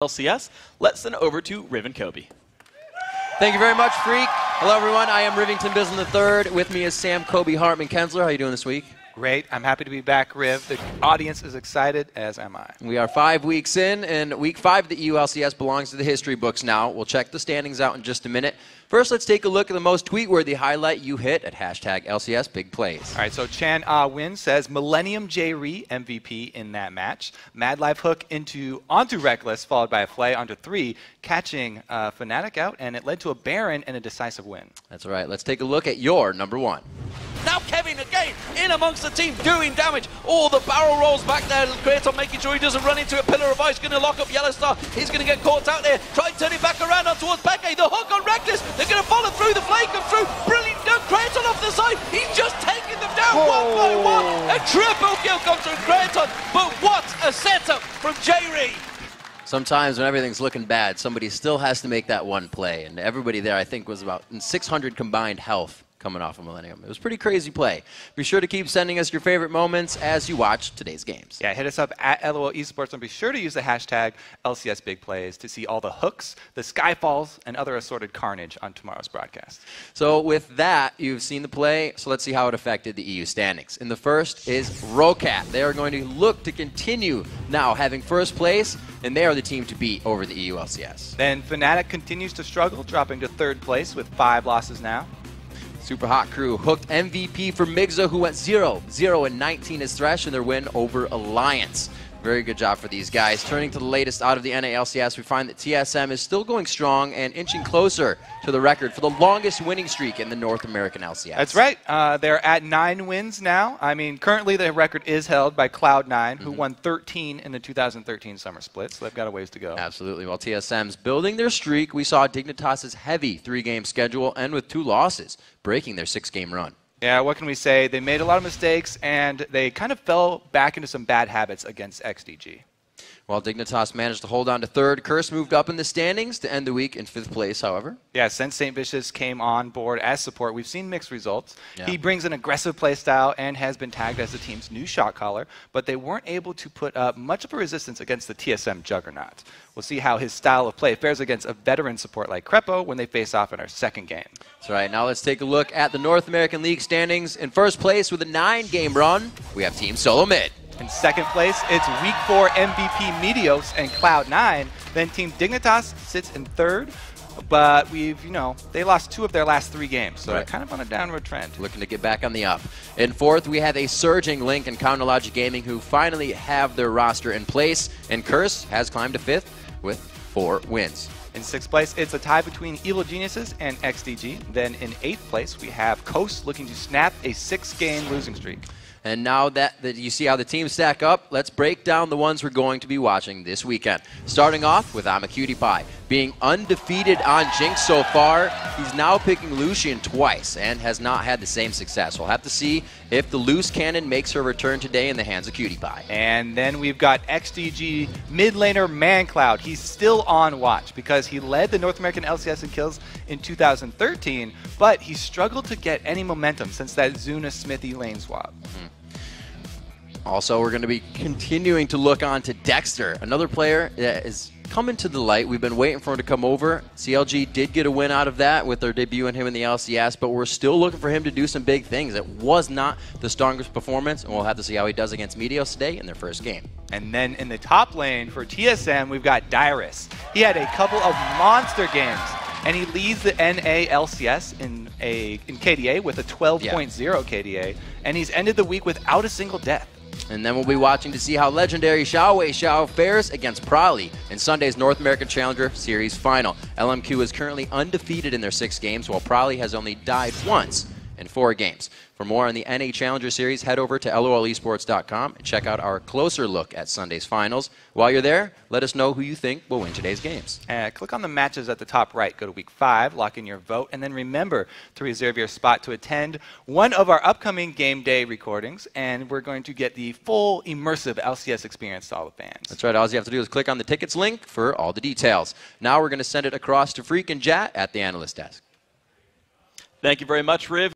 LCS. Let's send it over to Riv and Kobe. Thank you very much, Freak. Hello, everyone. I am Rivington Bislin III. With me is Sam, Kobe, Hartman, Kensler. How are you doing this week? Great. I'm happy to be back, Riv. The audience is excited, as am I. We are 5 weeks in, and week 5 of the EU LCS belongs to the history books now. We'll check the standings out in just a minute. First, let's take a look at the most tweet-worthy highlight you hit at hashtag LCS Big Plays. All right, so Chan Ah Win says Millennium J. Ree MVP in that match. Mad Live hook onto Reckless, followed by a flay onto 3, catching Fnatic out, and it led to a Baron and a decisive win. That's right. Let's take a look at your number 1. Now Kevin again in amongst the team doing damage. All the barrel rolls back there. Kratos making sure he doesn't run into a pillar of ice. Going to lock up Yellow Star. He's going to get caught out there. Try and turn it back around on towards Peke. The hook on Reckless. They're going to follow through. The flame comes through. Brilliant. No, Kratos off the side. He's just taking them down one by one. A triple kill comes from Kratos. But what a setup from J-Ree. Sometimes when everything's looking bad, somebody still has to make that one play. And everybody there, I think, was about 600 combined health coming off of Millennium. It was a pretty crazy play. Be sure to keep sending us your favorite moments as you watch today's games. Yeah, hit us up at LOL Esports and be sure to use the hashtag LCS Big Plays to see all the hooks, the skyfalls, and other assorted carnage on tomorrow's broadcast. So with that, you've seen the play, so let's see how it affected the EU standings. In the first is Rocat. They are going to look to continue now having first place, and they are the team to beat over the EU LCS. Then Fnatic continues to struggle, dropping to 3rd place with 5 losses now. Super Hot Crew hooked MVP for Migza, who went 0-0-19 as Thresh in their win over Alliance. Very good job for these guys. Turning to the latest out of the NA LCS, we find that TSM is still going strong and inching closer to the record for the longest winning streak in the North American LCS. That's right. They're at 9 wins now. I mean, currently the record is held by Cloud9, who won 13 in the 2013 Summer Split, so they've got a ways to go. Absolutely. While TSM's building their streak, we saw Dignitas's heavy 3-game schedule end with 2 losses, breaking their 6-game run. Yeah, what can we say? They made a lot of mistakes, and they kind of fell back into some bad habits against XDG. While Dignitas managed to hold on to 3rd, Curse moved up in the standings to end the week in 5th place, however. Yeah, since St. Vicious came on board as support, we've seen mixed results. Yeah. He brings an aggressive playstyle and has been tagged as the team's new shot caller, but they weren't able to put up much of a resistance against the TSM Juggernaut. We'll see how his style of play fares against a veteran support like Crepo when they face off in our 2nd game. That's right. Now let's take a look at the North American League standings. In 1st place with a 9-game run, we have Team Solo Mid. In 2nd place, it's Week 4 MVP Meteos and Cloud9. Then Team Dignitas sits in 3rd, but they lost 2 of their last 3 games, so they're kind of on a downward trend. Looking to get back on the up. In 4th, we have a surging Link and Counterlogic Gaming who finally have their roster in place, and Curse has climbed to 5th with 4 wins. In 6th place, it's a tie between Evil Geniuses and XDG. Then in 8th place, we have Coast looking to snap a 6-game losing streak. And now that you see how the teams stack up, let's break down the ones we're going to be watching this weekend. Starting off with I'm a Cutie Pie. Being undefeated on Jinx so far, he's now picking Lucian twice and has not had the same success. We'll have to see if the loose cannon makes her return today in the hands of Cutie Pie. And then we've got XDG mid laner ManCloud. He's still on watch because he led the North American LCS in kills in 2013, but he struggled to get any momentum since that Zuna Smithy lane swap. Also, we're going to be continuing to look on to Dexter, another player that is coming to the light. We've been waiting for him to come over. CLG did get a win out of that with their debut in him in the LCS, but we're still looking for him to do some big things. It was not the strongest performance, and we'll have to see how he does against Meteos today in their 1st game. And then in the top lane for TSM, we've got Dyrus. He had a couple of monster games, and he leads the NA LCS in KDA with a 12.0 KDA, and he's ended the week without a single death. And then we'll be watching to see how legendary Xiao fares against Prowley in Sunday's North American Challenger Series final. LMQ is currently undefeated in their 6 games, while Prowley has only died once in 4 games. For more on the NA Challenger Series, head over to lolesports.com and check out our closer look at Sunday's finals. While you're there, let us know who you think will win today's games. Click on the matches at the top right. Go to Week 5, lock in your vote, and then remember to reserve your spot to attend one of our upcoming game day recordings, and we're going to get the full immersive LCS experience to all the fans. That's right. All you have to do is click on the tickets link for all the details. Now we're going to send it across to Freak and Jat at the analyst desk. Thank you very much, Riv.